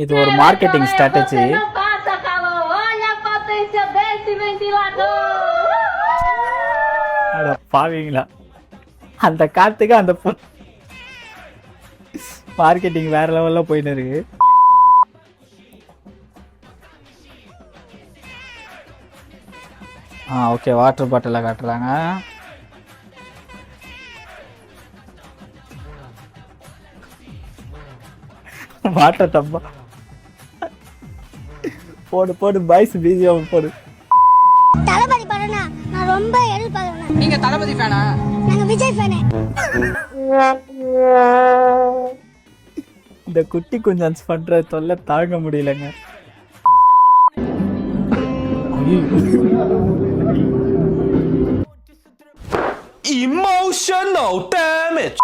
இது ஒரு marketing strategy. அட பாவீங்களா, அந்த காத்துக்கு அந்த மார்க்கெட்டிங் வேற லெவல்ல போயின்னு இருக்கு. ஓகே, வாட்டர் பாட்டில காட்டுறாங்க. வாட்டர் டப்பா போடு போடு பாய்ஸ் பிஜிஎம் போடு. தளபதி படம்னா நான் ரொம்ப எதிர்பார்க்கிறேன். நீங்க தளபதி ஃபேனா? நாங்க விஜய் ஃபேனே. இந்த குட்டி குஞ்சன்ஸ் பண்ற தொல்லை தாங்க முடியலங்க. Emotional damage.